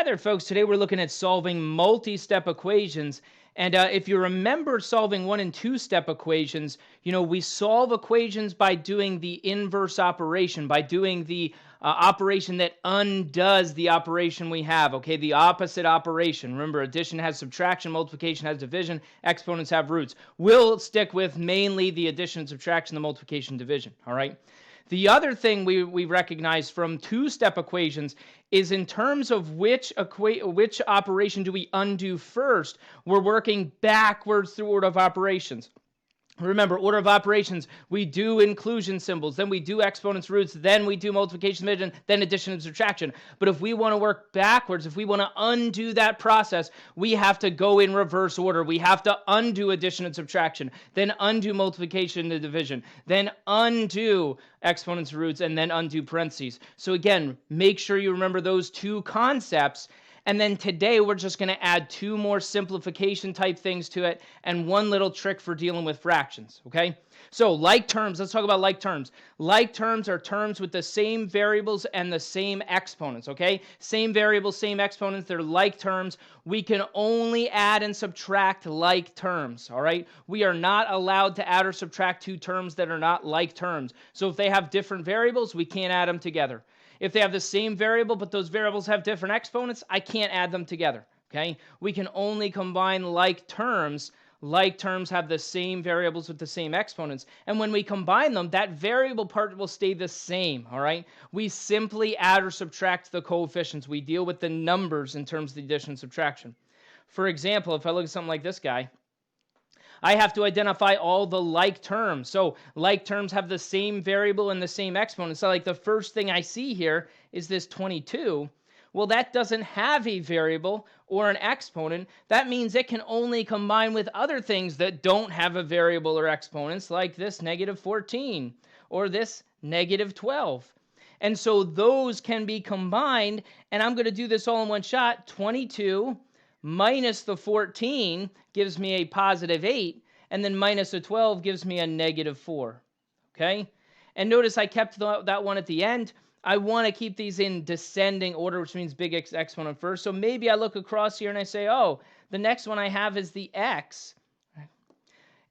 Hi there, folks. Today we're looking at solving multi-step equations. And if you remember solving one and two-step equations, we solve equations by doing the inverse operation, by doing the operation that undoes the operation we have, okay? The opposite operation. Remember, addition has subtraction, multiplication has division, exponents have roots. We'll stick with mainly the addition, subtraction, the multiplication, division, all right? The other thing we recognize from two-step equations is in terms of which operation do we undo first, we're working backwards through order of operations. Remember, order of operations, we do inclusion symbols, then we do exponents, roots, then we do multiplication, division, then addition and subtraction. But if we want to work backwards, if we want to undo that process, we have to go in reverse order. We have to undo addition and subtraction, then undo multiplication and division, then undo exponents, roots, and then undo parentheses. So again, make sure you remember those two concepts. And then today we're just going to add two more simplification type things to it and one little trick for dealing with fractions, okay? So like terms, let's talk about like terms. Like terms are terms with the same variables and the same exponents, okay? Same variables, same exponents, they're like terms. We can only add and subtract like terms, all right? We are not allowed to add or subtract two terms that are not like terms. So if they have different variables, we can't add them together. If they have the same variable, but those variables have different exponents, I can't add them together, okay? We can only combine like terms. Like terms have the same variables with the same exponents. And when we combine them, that variable part will stay the same, all right? We simply add or subtract the coefficients. We deal with the numbers in terms of the addition and subtraction. For example, if I look at something like this guy, I have to identify all the like terms. So like terms have the same variable and the same exponent. So like the first thing I see here is this 22. Well, that doesn't have a variable or an exponent. That means it can only combine with other things that don't have a variable or exponents, like this negative 14 or this negative 12. And so those can be combined, and I'm going to do this all in one shot. 22 minus the 14 gives me a positive 8, and then minus the 12 gives me a negative 4, okay? And notice I kept that one at the end. I want to keep these in descending order, which means big X exponent first. So maybe I look across here and I say, oh, the next one I have is the X.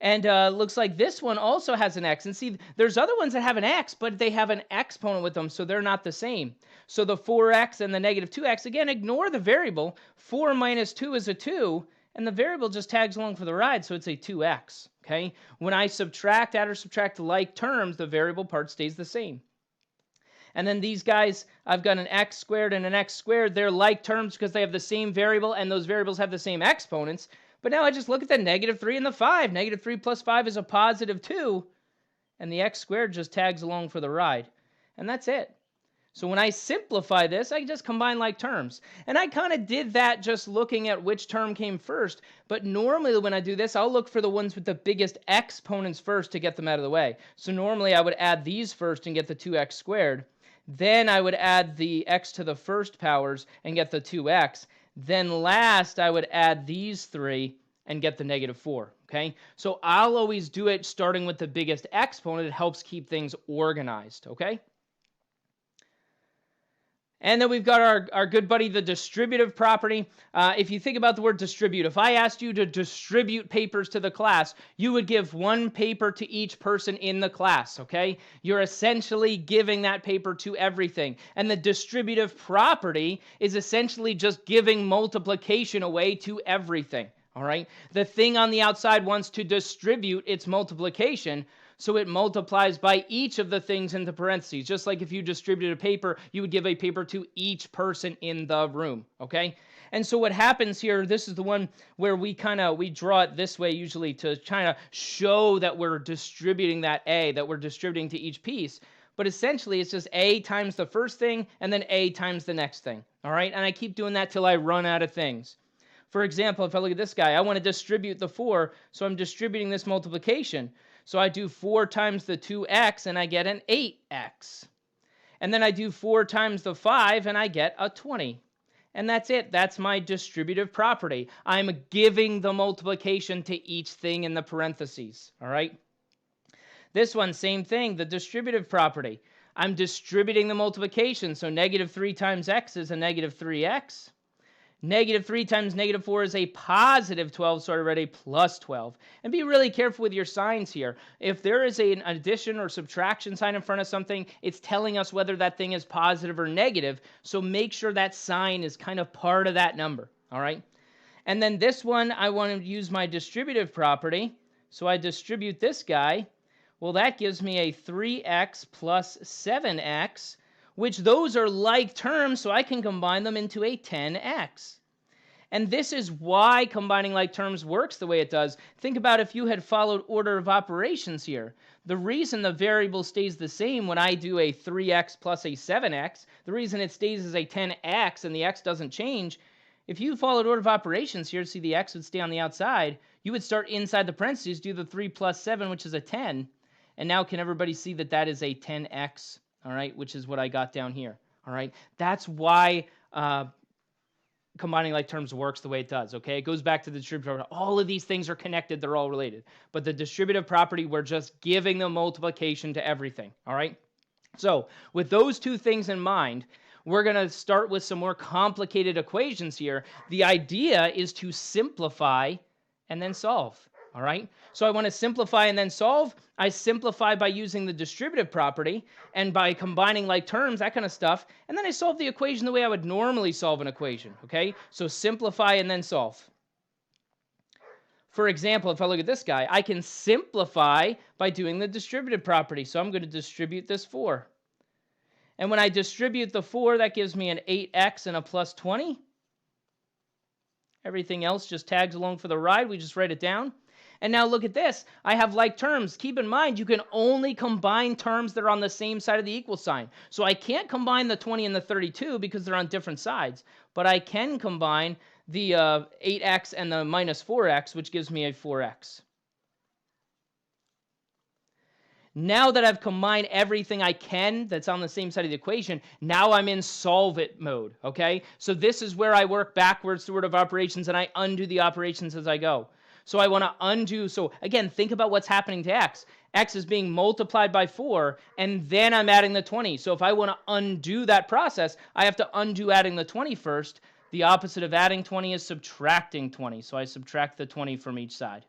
And looks like this one also has an X. And see, there's other ones that have an X, but they have an exponent with them, so they're not the same. So the 4X and the negative 2X, again, ignore the variable. 4 minus 2 is a 2, and the variable just tags along for the ride, so it's a 2X, okay? When I subtract, add or subtract like terms, the variable part stays the same. And then these guys, I've got an X squared and an X squared. They're like terms because they have the same variable, and those variables have the same exponents. But now I just look at the negative 3 and the 5. Negative 3 plus 5 is a positive 2. And the x squared just tags along for the ride. And that's it. So when I simplify this, I just combine like terms. And I kind of did that just looking at which term came first. But normally when I do this, I'll look for the ones with the biggest exponents first to get them out of the way. So normally I would add these first and get the 2x squared. Then I would add the x to the first powers and get the 2x. Then last, I would add these three and get the negative 4, okay? So I'll always do it starting with the biggest exponent. It helps keep things organized, okay? And then we've got our good buddy, the distributive property. If you think about the word distribute, if I asked you to distribute papers to the class, you would give one paper to each person in the class, okay? You're essentially giving that paper to everything. And the distributive property is essentially just giving multiplication away to everything, all right? The thing on the outside wants to distribute its multiplication, so it multiplies by each of the things in the parentheses. Just like if you distributed a paper, you would give a paper to each person in the room, okay? And so what happens here, this is the one where we draw it this way usually to kind of show that we're distributing that A, that we're distributing to each piece. But essentially, it's just A times the first thing and then A times the next thing, all right? And I keep doing that till I run out of things. For example, if I look at this guy, I want to distribute the 4, so I'm distributing this multiplication. So I do 4 times the 2x, and I get an 8x. And then I do 4 times the 5, and I get a 20. And that's it. That's my distributive property. I'm giving the multiplication to each thing in the parentheses, all right? This one, same thing, the distributive property. I'm distributing the multiplication, so negative 3 times x is a negative 3x. Negative 3 times negative 4 is a positive 12, so I read a plus 12. And be really careful with your signs here. If there is an addition or subtraction sign in front of something, it's telling us whether that thing is positive or negative. So make sure that sign is kind of part of that number, all right? And then this one, I want to use my distributive property. So I distribute this guy. Well, that gives me a 3x plus 7x, which those are like terms, so I can combine them into a 10x. And this is why combining like terms works the way it does. Think about if you had followed order of operations here. The reason the variable stays the same when I do a 3x plus a 7x, the reason it stays as a 10x and the x doesn't change, if you followed order of operations here, see the x would stay on the outside, you would start inside the parentheses, do the 3 plus 7, which is a 10. And now can everybody see that that is a 10x, all right, which is what I got down here, all right? That's why combining like terms works the way it does, okay? It goes back to the distributive property. All of these things are connected. They're all related. But the distributive property, we're just giving the multiplication to everything, all right? So with those two things in mind, we're going to start with some more complicated equations here. The idea is to simplify and then solve, all right? So I want to simplify and then solve. I simplify by using the distributive property and by combining like terms, that kind of stuff. And then I solve the equation the way I would normally solve an equation, okay? So simplify and then solve. For example, if I look at this guy, I can simplify by doing the distributive property. So I'm going to distribute this 4. And when I distribute the 4, that gives me an 8x and a plus 20. Everything else just tags along for the ride. We just write it down. And now look at this. I have like terms. Keep in mind, you can only combine terms that are on the same side of the equal sign. So I can't combine the 20 and the 32 because they're on different sides. But I can combine the 8x and the minus 4x, which gives me a 4x. Now that I've combined everything I can that's on the same side of the equation, now I'm in solve it mode, okay? So this is where I work backwards through order of operations and I undo the operations as I go. So I want to undo, so again, think about what's happening to x. X is being multiplied by 4, and then I'm adding the 20. So if I want to undo that process, I have to undo adding the 20 first. The opposite of adding 20 is subtracting 20. So I subtract the 20 from each side.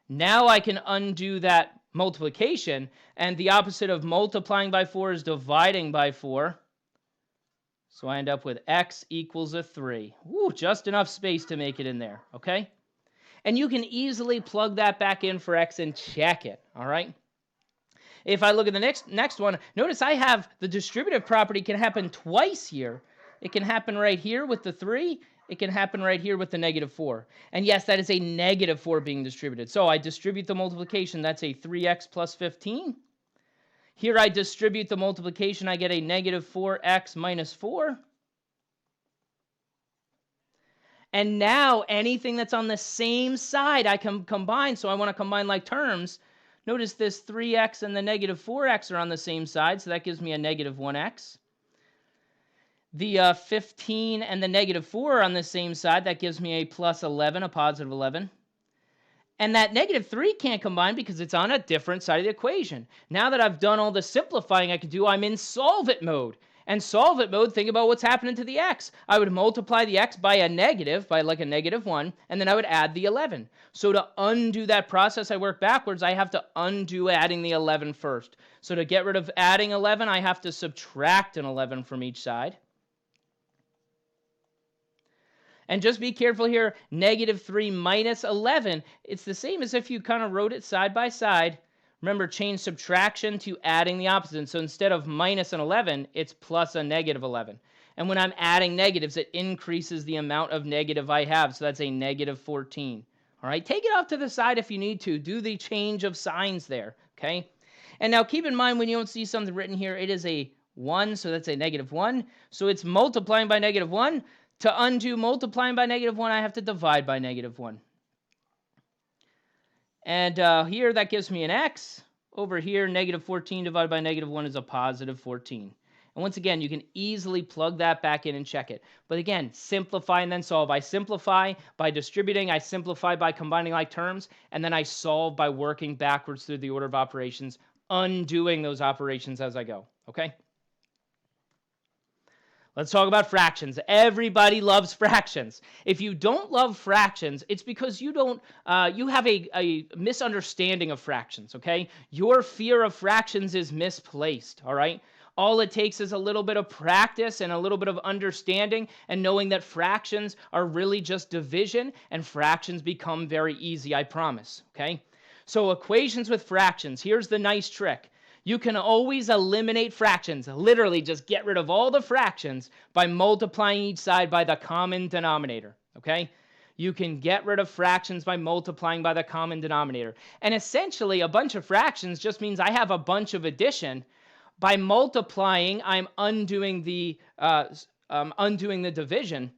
Now I can undo that multiplication, and the opposite of multiplying by 4 is dividing by 4. So I end up with x equals a 3. Woo, just enough space to make it in there, okay? And you can easily plug that back in for x and check it, all right? If I look at the next one, notice I have the distributive property can happen twice here. It can happen right here with the 3. It can happen right here with the negative 4. And yes, that is a negative 4 being distributed. So I distribute the multiplication. That's a 3x plus 15. Here I distribute the multiplication. I get a negative 4x minus 4. And now anything that's on the same side I can combine. So I want to combine like terms. Notice this 3x and the negative 4x are on the same side. So that gives me a negative 1x. The 15 and the negative 4 are on the same side. That gives me a plus 11, a positive 11. And that negative 3 can't combine because it's on a different side of the equation. Now that I've done all the simplifying I can do, I'm in solve it mode. And solve it mode, think about what's happening to the x. I would multiply the x by a negative, by like a negative 1, and then I would add the 11. So to undo that process, I work backwards. I have to undo adding the 11 first. So to get rid of adding 11, I have to subtract an 11 from each side. And just be careful here, negative 3 minus 11, it's the same as if you kind of wrote it side by side. Remember, change subtraction to adding the opposite. So instead of minus an 11, it's plus a negative 11. And when I'm adding negatives, it increases the amount of negative I have. So that's a negative 14. All right, take it off to the side if you need to. Do the change of signs there, okay? And now keep in mind when you don't see something written here, it is a 1, so that's a negative 1. So it's multiplying by negative 1. To undo multiplying by negative 1, I have to divide by negative 1. And here, that gives me an x. Over here, negative 14 divided by negative 1 is a positive 14. And once again, you can easily plug that back in and check it. But again, simplify and then solve. I simplify by distributing. I simplify by combining like terms. And then I solve by working backwards through the order of operations, undoing those operations as I go. Okay? Let's talk about fractions. Everybody loves fractions. If you don't love fractions, it's because you have a misunderstanding of fractions, okay? Your fear of fractions is misplaced, all right? All it takes is a little bit of practice and a little bit of understanding and knowing that fractions are really just division, and fractions become very easy, I promise, okay? So equations with fractions, here's the nice trick. You can always eliminate fractions, literally just get rid of all the fractions by multiplying each side by the common denominator, okay? You can get rid of fractions by multiplying by the common denominator. And essentially, a bunch of fractions just means I have a bunch of addition. By multiplying, I'm undoing the division.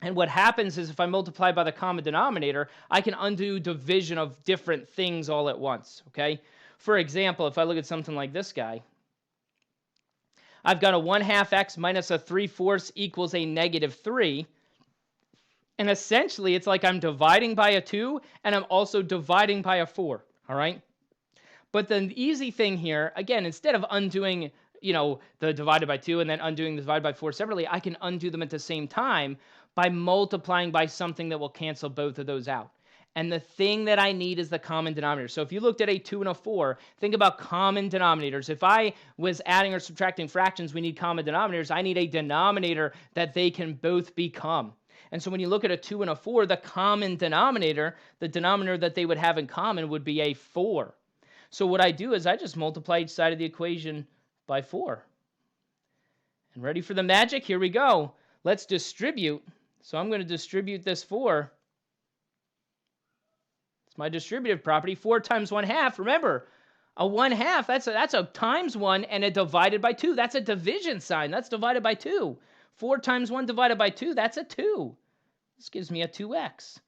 And what happens is if I multiply by the common denominator, I can undo division of different things all at once, okay? For example, if I look at something like this guy, I've got a 1/2 x minus a 3/4 equals a -3. And essentially, it's like I'm dividing by a 2, and I'm also dividing by a 4, all right? But the easy thing here, again, instead of undoing, the divided by 2 and then undoing the divided by 4 separately, I can undo them at the same time by multiplying by something that will cancel both of those out. And the thing that I need is the common denominator. So if you looked at a 2 and a 4, think about common denominators. If I was adding or subtracting fractions, we need common denominators. I need a denominator that they can both become. And so when you look at a 2 and a 4, the common denominator, the denominator that they would have in common would be a 4. So what I do is I just multiply each side of the equation by 4. And ready for the magic? Here we go. Let's distribute. So I'm going to distribute this 4. It's my distributive property. 4 times 1/2. Remember, a 1/2, that's a times 1 and a divided by 2. That's a division sign. That's divided by 2. 4 times 1 divided by 2, that's a 2. This gives me a 2x.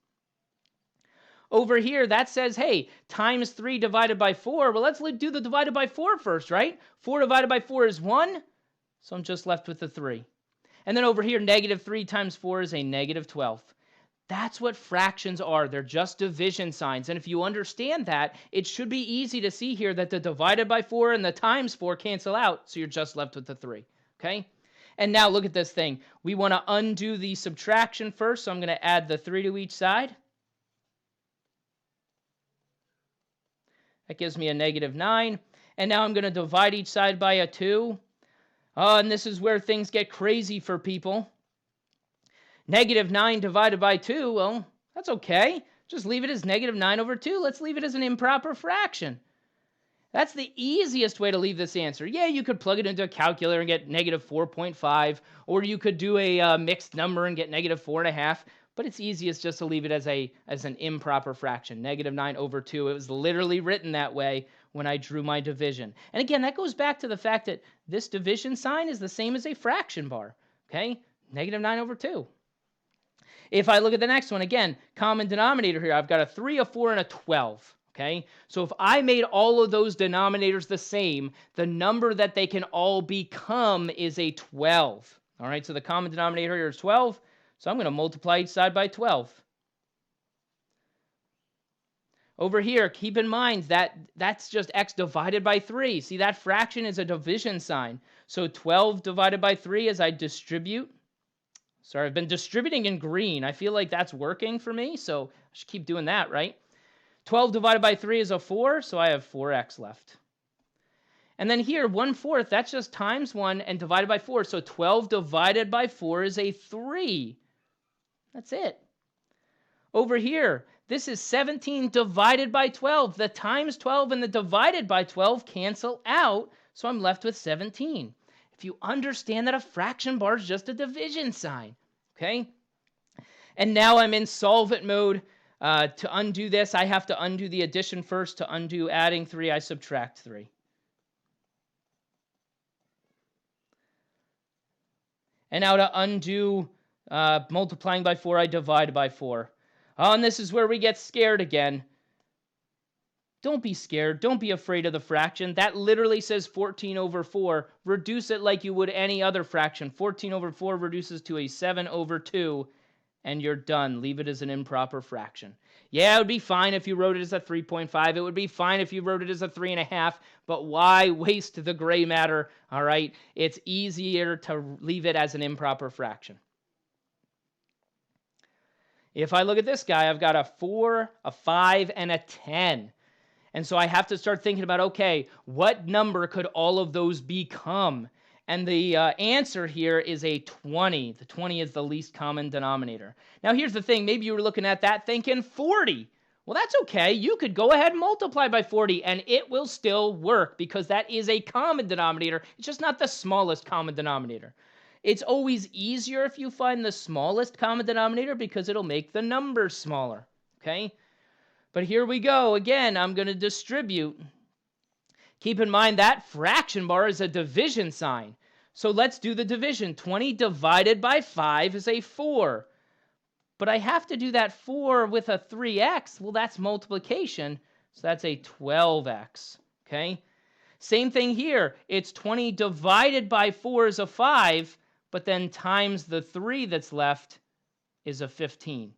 Over here, that says, hey, times 3 divided by 4. Well, let's do the divided by 4 first, right? 4 divided by 4 is 1, so I'm just left with the 3. And then over here, -3 times 4 is a -12. That's what fractions are. They're just division signs. And if you understand that, it should be easy to see here that the divided by 4 and the times 4 cancel out, so you're just left with the 3, okay? And now look at this thing. We want to undo the subtraction first, so I'm going to add the 3 to each side. That gives me a -9. And now I'm going to divide each side by a 2. Oh, and this is where things get crazy for people. -9 divided by 2, well, that's okay. Just leave it as -9/2. Let's leave it as an improper fraction. That's the easiest way to leave this answer. Yeah, you could plug it into a calculator and get -4.5, or you could do a mixed number and get -4.5. But it's easiest just to leave it as an improper fraction, -9/2. It was literally written that way when I drew my division. And again, that goes back to the fact that this division sign is the same as a fraction bar, okay? -9/2. If I look at the next one, again, common denominator here, I've got a 3, a 4, and a 12, okay? So if I made all of those denominators the same, the number that they can all become is a 12, all right? So the common denominator here is 12. So I'm going to multiply each side by 12. Over here, keep in mind that that's just x divided by 3. See, that fraction is a division sign. So 12 divided by 3 as I distribute. Sorry, I've been distributing in green. I feel like that's working for me, so I should keep doing that, right? 12 divided by 3 is a 4, so I have 4x left. And then here, 1/4, that's just times 1 and divided by 4. So 12 divided by 4 is a 3. That's it. Over here, this is 17 divided by 12. The times 12 and the divided by 12 cancel out, so I'm left with 17. If you understand that a fraction bar is just a division sign, okay? And now I'm in solvent mode. To undo this, I have to undo the addition first. To undo adding 3, I subtract 3. And now to undo multiplying by 4, I divide by 4. Oh, and this is where we get scared again. Don't be scared. Don't be afraid of the fraction. That literally says 14/4. Reduce it like you would any other fraction. 14/4 reduces to a 7/2. and you're done. Leave it as an improper fraction. Yeah, it would be fine if you wrote it as a 3.5. It would be fine if you wrote it as a 3.5, but why waste the gray matter? All right, it's easier to leave it as an improper fraction. If I look at this guy, I've got a 4, a 5, and a 10. And so I have to start thinking about, okay, what number could all of those become? And the answer here is a 20. The 20 is the least common denominator. Now, here's the thing. Maybe you were looking at that thinking 40. Well, that's okay. You could go ahead and multiply by 40, and it will still work because that is a common denominator. It's just not the smallest common denominator. It's always easier if you find the smallest common denominator because it'll make the numbers smaller, okay? But here we go. Again, I'm going to distribute. Keep in mind that fraction bar is a division sign. So let's do the division. 20 divided by 5 is a 4. But I have to do that 4 with a 3x. Well, that's multiplication. So that's a 12x. Okay? Same thing here. It's 20 divided by 4 is a 5, but then times the 3 that's left is a 15.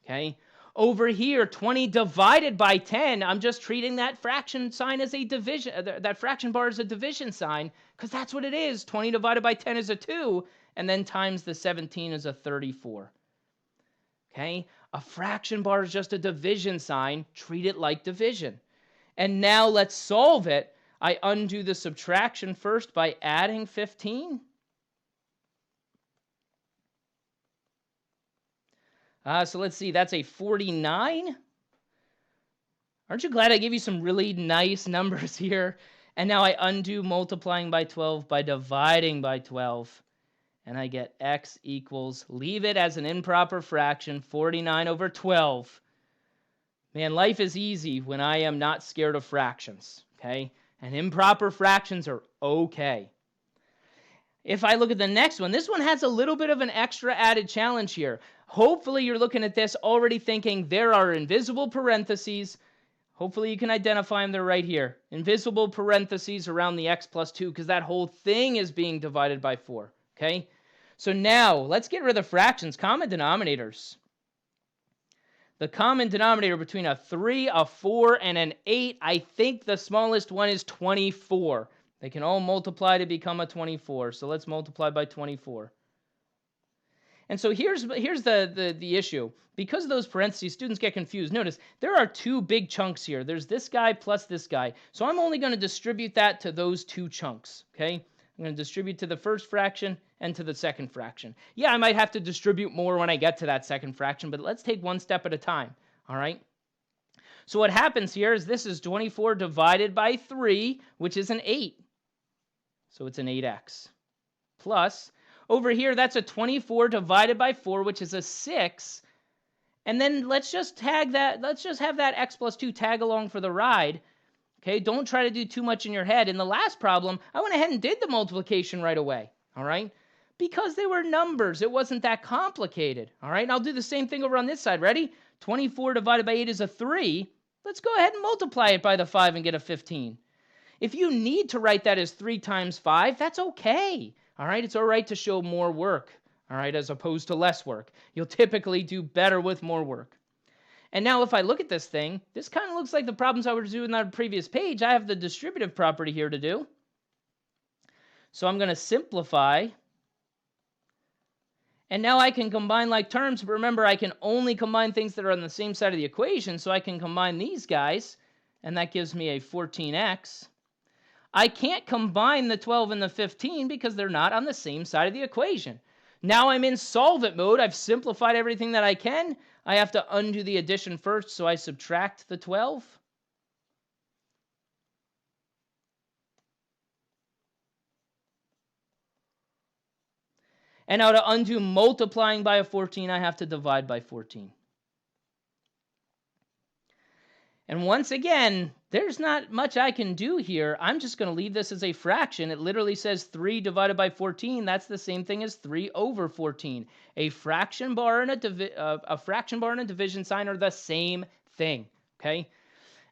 Okay? Over here, 20 divided by 10, I'm just treating that fraction sign as a division, that fraction bar as a division sign, because that's what it is. 20 divided by 10 is a 2, and then times the 17 is a 34. Okay? A fraction bar is just a division sign. Treat it like division. And now let's solve it. I undo the subtraction first by adding 15. So let's see, that's a 49. Aren't you glad I gave you some really nice numbers here? And now I undo multiplying by 12 by dividing by 12. And I get x equals, leave it as an improper fraction, 49 over 12. Man, life is easy when I am not scared of fractions, okay? And improper fractions are okay. If I look at the next one, this one has a little bit of an extra added challenge here. Hopefully you're looking at this already thinking there are invisible parentheses. Hopefully you can identify them. They're right here. Invisible parentheses around the x plus 2 because that whole thing is being divided by 4. Okay? So now let's get rid of fractions, common denominators. The common denominator between a 3, a 4, and an 8, I think the smallest one is 24. They can all multiply to become a 24. So let's multiply by 24. And so here's the issue. Because of those parentheses, students get confused. Notice, there are two big chunks here. There's this guy plus this guy. So I'm only going to distribute that to those two chunks, okay? I'm going to distribute to the first fraction and to the second fraction. Yeah, I might have to distribute more when I get to that second fraction, but let's take one step at a time, all right? So what happens here is this is 24 divided by 3, which is an 8. So it's an 8x. Plus, over here, that's a 24 divided by 4, which is a 6. And then let's just tag that. Let's just have that x plus 2 tag along for the ride. Okay, don't try to do too much in your head. In the last problem, I went ahead and did the multiplication right away. All right? Because they were numbers. It wasn't that complicated. All right? And I'll do the same thing over on this side. Ready? 24 divided by 8 is a 3. Let's go ahead and multiply it by the 5 and get a 15. If you need to write that as 3 times 5, that's okay. All right, it's all right to show more work, all right, as opposed to less work. You'll typically do better with more work. And now if I look at this thing, this kind of looks like the problems I was doing on the previous page. I have the distributive property here to do. So I'm going to simplify. And now I can combine like terms. But remember, I can only combine things that are on the same side of the equation. So I can combine these guys, and that gives me a 14x. I can't combine the 12 and the 15 because they're not on the same side of the equation. Now I'm in solve it mode. I've simplified everything that I can. I have to undo the addition first, so I subtract the 12. And now to undo multiplying by a 14, I have to divide by 14. And once again, there's not much I can do here. I'm just going to leave this as a fraction. It literally says 3 divided by 14. That's the same thing as 3 over 14. A fraction bar and a division sign are the same thing, okay?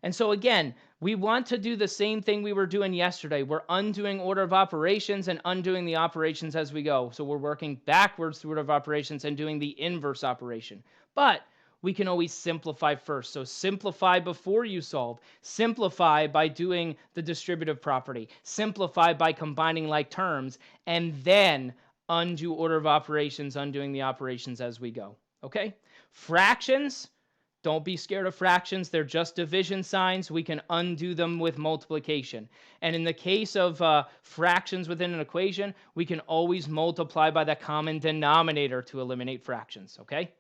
And so again, We want to do the same thing we were doing yesterday. We're undoing order of operations and undoing the operations as we go. So we're working backwards through order of operations and doing the inverse operation. But we can always simplify first. So simplify before you solve. Simplify by doing the distributive property. Simplify by combining like terms. And then undo order of operations, undoing the operations as we go. Okay? Fractions. Don't be scared of fractions. They're just division signs. We can undo them with multiplication. And in the case of fractions within an equation, we can always multiply by the common denominator to eliminate fractions, okay?